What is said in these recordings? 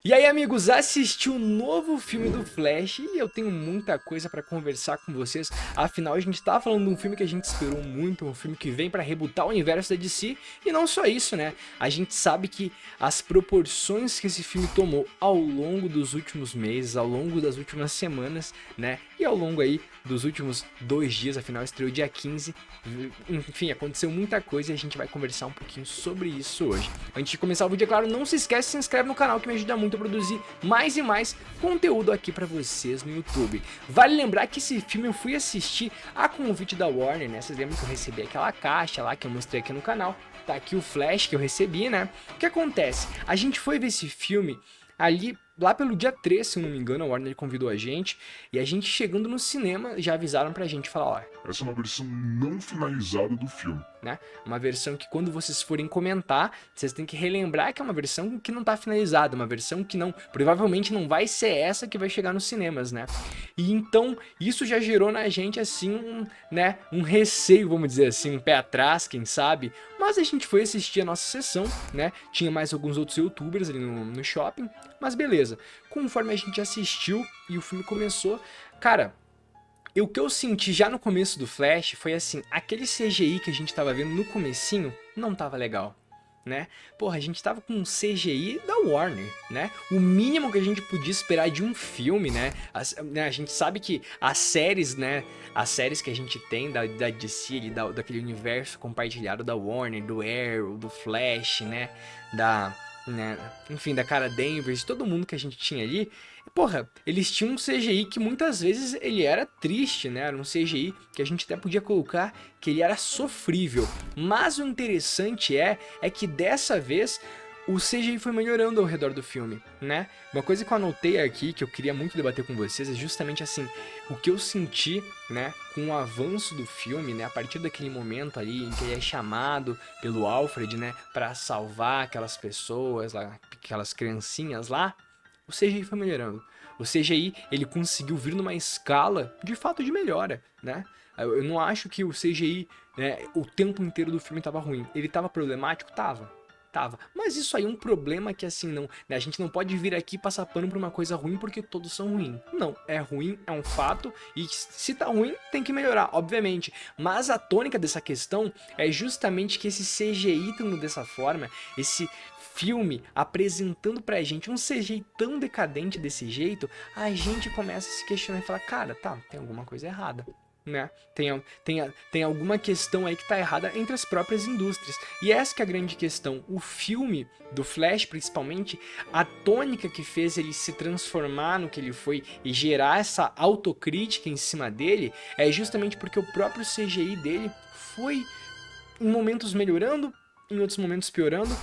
E aí, amigos, assisti o novo filme do Flash e eu tenho muita coisa pra conversar com vocês. Afinal, a gente tá falando de um filme que a gente esperou muito, um filme que vem pra rebutar o universo da DC. E não só isso, né? A gente sabe que as proporções que esse filme tomou ao longo dos últimos meses, ao longo das últimas semanas, né? E ao longo aí dos últimos 2 dias, afinal estreou dia 15. Enfim, aconteceu muita coisa e a gente vai conversar um pouquinho sobre isso hoje. Antes de começar o vídeo, é claro, não se esquece de se inscrever no canal que me ajuda muito a produzir mais e mais conteúdo aqui pra vocês no YouTube. Vale lembrar que esse filme eu fui assistir a convite da Warner, né? Vocês lembram que eu recebi aquela caixa lá que eu mostrei aqui no canal? Tá aqui o flash que eu recebi, né? O que acontece? A gente foi ver esse filme ali lá pelo dia 3, se eu não me engano, a Warner convidou a gente, e a gente chegando no cinema já avisaram pra gente, falar, ó, Essa é uma versão não finalizada do filme. né? Uma versão que quando vocês forem comentar, vocês têm que relembrar que é uma versão que não tá finalizada, uma versão que não, provavelmente não vai ser essa que vai chegar nos cinemas, né? E então, isso já gerou na gente assim, né, um receio, vamos dizer assim, um pé atrás, quem sabe? Mas a gente foi assistir a nossa sessão, né? Tinha mais alguns outros youtubers ali no shopping, mas beleza. Conforme a gente assistiu e o filme começou, cara, o que eu senti já no começo do Flash foi assim, aquele CGI que a gente tava vendo no comecinho não tava legal, né? Porra, a gente tava com um CGI da Warner, né? O mínimo que a gente podia esperar de um filme, né? A gente sabe que as séries, né? As séries que a gente tem da DC, daquele universo compartilhado da Warner, do Arrow, do Flash, né? Enfim, da Cara Danvers, todo mundo que a gente tinha ali, porra, eles tinham um CGI que muitas vezes ele era triste, né? Era um CGI que a gente até podia colocar que ele era sofrível. Mas o interessante é que dessa vez o CGI foi melhorando ao redor do filme, né? Uma coisa que eu anotei aqui, que eu queria muito debater com vocês, é justamente assim, o que eu senti, né, com o avanço do filme, né, a partir daquele momento ali em que ele é chamado pelo Alfred, né, pra salvar aquelas pessoas lá, aquelas criancinhas lá, o CGI foi melhorando. O CGI, ele conseguiu vir numa escala de fato de melhora, né? Eu não acho que o CGI, né, o tempo inteiro do filme tava ruim. Ele tava problemático? Tava. Mas isso aí é um problema que assim, não, né, a gente não pode vir aqui e passar pano pra uma coisa ruim porque todos são ruins. Não, é ruim, é um fato, e se tá ruim, tem que melhorar, obviamente. Mas a tônica dessa questão é justamente que esse CGI tendo dessa forma, esse filme apresentando pra gente um CGI tão decadente desse jeito, a gente começa a se questionar e falar, cara, tá, tem alguma coisa errada, né? Tem alguma questão aí que tá errada entre as próprias indústrias. E essa que é a grande questão. O filme do Flash, principalmente, a tônica que fez ele se transformar no que ele foi e gerar essa autocrítica em cima dele, é justamente porque o próprio CGI dele foi em momentos melhorando, em outros momentos piorando.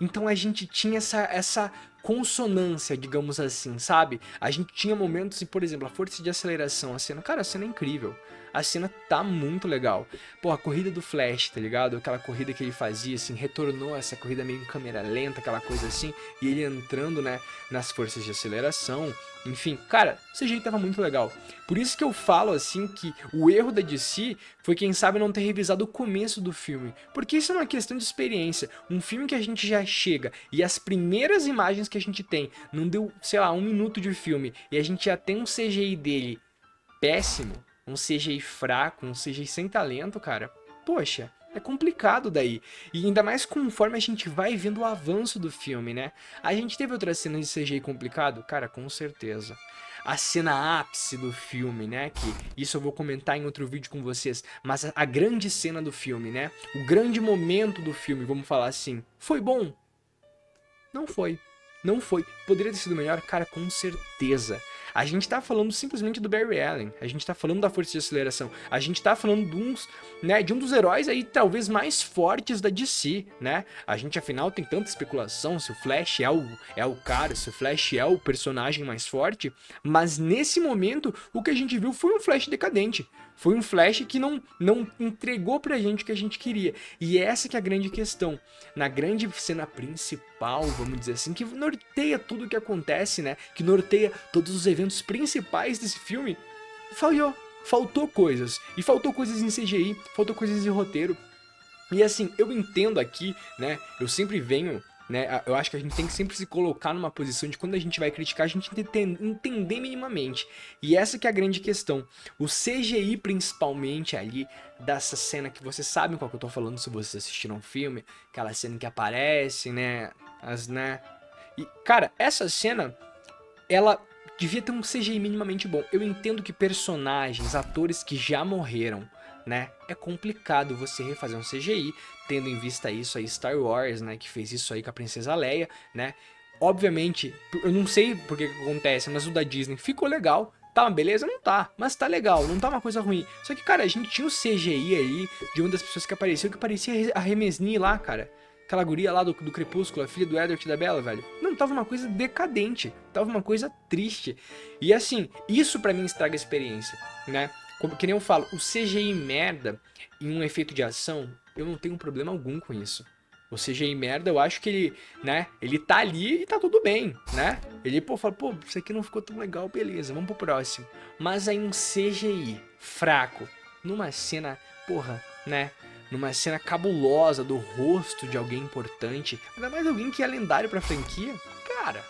Então a gente tinha essa consonância, digamos assim, sabe? A gente tinha momentos, e por exemplo, a força de aceleração, a cena, cara, a cena é incrível. A cena tá muito legal. Pô, a corrida do Flash, tá ligado? Aquela corrida que ele fazia, assim, retornou essa corrida meio em câmera lenta, aquela coisa assim, e ele entrando, né, nas forças de aceleração. Enfim, cara, o CGI tava muito legal. Por isso que eu falo, assim, que o erro da DC foi, quem sabe, não ter revisado o começo do filme. Porque isso é uma questão de experiência. Um filme que a gente já chega e as primeiras imagens que a gente tem, não deu, sei lá, 1 minuto de filme, e a gente já tem um CGI dele péssimo, um CGI fraco, um CGI sem talento, cara, poxa, é complicado daí. E ainda mais conforme a gente vai vendo o avanço do filme, né? A gente teve outras cenas de CGI complicado? Cara, com certeza. A cena ápice do filme, né? Que isso eu vou comentar em outro vídeo com vocês. Mas a grande cena do filme, né? O grande momento do filme, vamos falar assim. Foi bom? Não foi. Não foi. Poderia ter sido melhor? Cara, com certeza. A gente tá falando simplesmente do Barry Allen. A gente tá falando da força de aceleração. A gente tá falando de um dos heróis aí talvez mais fortes da DC, né? A gente afinal tem tanta especulação se o Flash é o cara, se o Flash é o personagem mais forte. Mas nesse momento, o que a gente viu foi um Flash decadente. Foi um Flash que não entregou pra gente o que a gente queria. E essa que é a grande questão. Na grande cena principal, vamos dizer assim, que norteia tudo o que acontece, né? Que norteia todos os eventos principais desse filme, falhou. Faltou coisas. E faltou coisas em CGI, faltou coisas em roteiro. E assim, eu entendo aqui, né? Eu sempre venho né? Eu acho que a gente tem que sempre se colocar numa posição de quando a gente vai criticar, a gente entender minimamente. E essa que é a grande questão. O CGI, principalmente ali, dessa cena que vocês sabem qual que eu tô falando se vocês assistiram o filme, aquela cena que aparece, né? E, cara, essa cena, ela devia ter um CGI minimamente bom. Eu entendo que personagens, atores que já morreram, né? É complicado você refazer um CGI, tendo em vista isso aí Star Wars, né? Que fez isso aí com a Princesa Leia, né? Obviamente, eu não sei por que acontece, mas o da Disney ficou legal. Tá uma beleza? Não tá, mas tá legal, não tá uma coisa ruim. Só que, cara, a gente tinha o CGI aí de uma das pessoas que apareceu, que parecia a Remesni lá, cara. Aquela guria lá do Crepúsculo, a filha do Edward e da Bella, velho. Não, tava uma coisa decadente, tava uma coisa triste. E assim, isso pra mim estraga a experiência, né? Como, que nem eu falo, o CGI merda em um efeito de ação, eu não tenho problema algum com isso. O CGI merda, eu acho que ele, né, ele tá ali e tá tudo bem, né? Ele, pô, fala, pô, isso aqui não ficou tão legal, beleza, vamos pro próximo. Mas aí um CGI fraco, numa cena, porra, né? Numa cena cabulosa do rosto de alguém importante, ainda mais alguém que é lendário pra franquia, cara,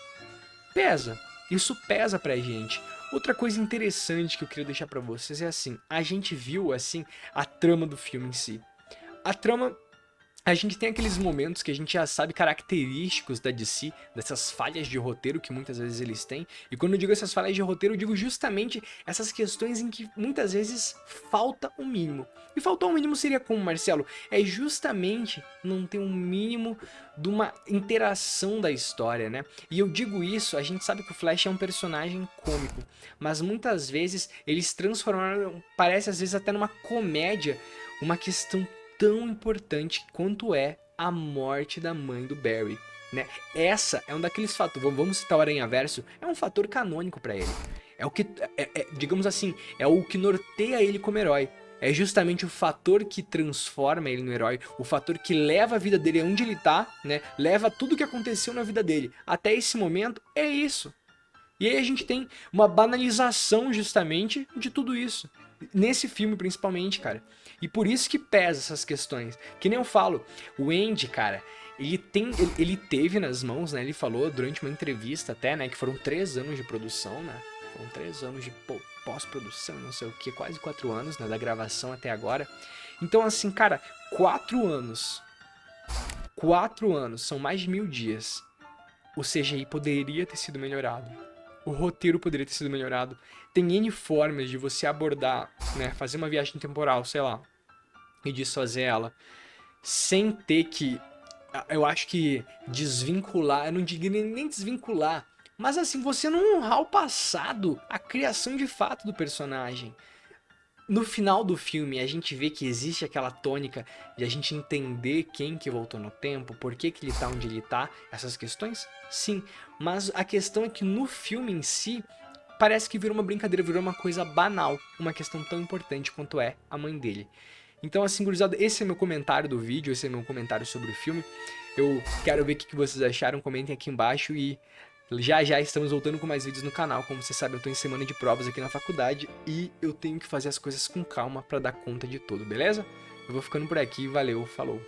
pesa. Isso pesa pra gente. Outra coisa interessante que eu queria deixar pra vocês é assim, a gente viu, assim, a trama do filme em si. A trama, a gente tem aqueles momentos que a gente já sabe característicos da DC, dessas falhas de roteiro que muitas vezes eles têm. E quando eu digo essas falhas de roteiro, eu digo justamente essas questões em que muitas vezes falta o mínimo. E faltar o mínimo seria como, Marcelo? É justamente não ter um mínimo de uma interação da história, né? E eu digo isso, a gente sabe que o Flash é um personagem cômico, mas muitas vezes eles transformaram, parece às vezes até numa comédia, uma questão tão importante quanto é a morte da mãe do Barry, né? Essa é um daqueles fatores, vamos citar o Aranhaverso, é um fator canônico pra ele. É o que, digamos assim, é o que norteia ele como herói. É justamente o fator que transforma ele no herói, o fator que leva a vida dele aonde ele tá, né? Leva tudo que aconteceu na vida dele até esse momento, é isso. E aí a gente tem uma banalização justamente de tudo isso. Nesse filme principalmente, cara. E por isso que pesa essas questões. Que nem eu falo, o Andy, cara, ele teve nas mãos, né? Ele falou durante uma entrevista até, né? Que foram 3 anos de produção, né? Foram 3 anos de pós-produção, não sei o que, quase 4 anos, né? Da gravação até agora. Então, assim, cara, 4 anos. 4 anos, são mais de 1000 dias. O CGI poderia ter sido melhorado. O roteiro poderia ter sido melhorado. Tem N formas de você abordar, né? Fazer uma viagem temporal, sei lá. E desfazer ela. Sem ter que... Eu acho que desvincular... Eu não digo nem desvincular. Mas assim, você não honrar o passado. A criação de fato do personagem. No final do filme, a gente vê que existe aquela tônica de a gente entender quem que voltou no tempo, por que que ele tá onde ele tá, essas questões? Sim, mas a questão é que no filme em si, parece que virou uma brincadeira, virou uma coisa banal, uma questão tão importante quanto é a mãe dele. Então assim, gurizada, esse é meu comentário do vídeo, esse é meu comentário sobre o filme. Eu quero ver o que vocês acharam, comentem aqui embaixo e... Já já estamos voltando com mais vídeos no canal, como vocês sabem eu tô em semana de provas aqui na faculdade e eu tenho que fazer as coisas com calma pra dar conta de tudo, beleza? Eu vou ficando por aqui, valeu, falou!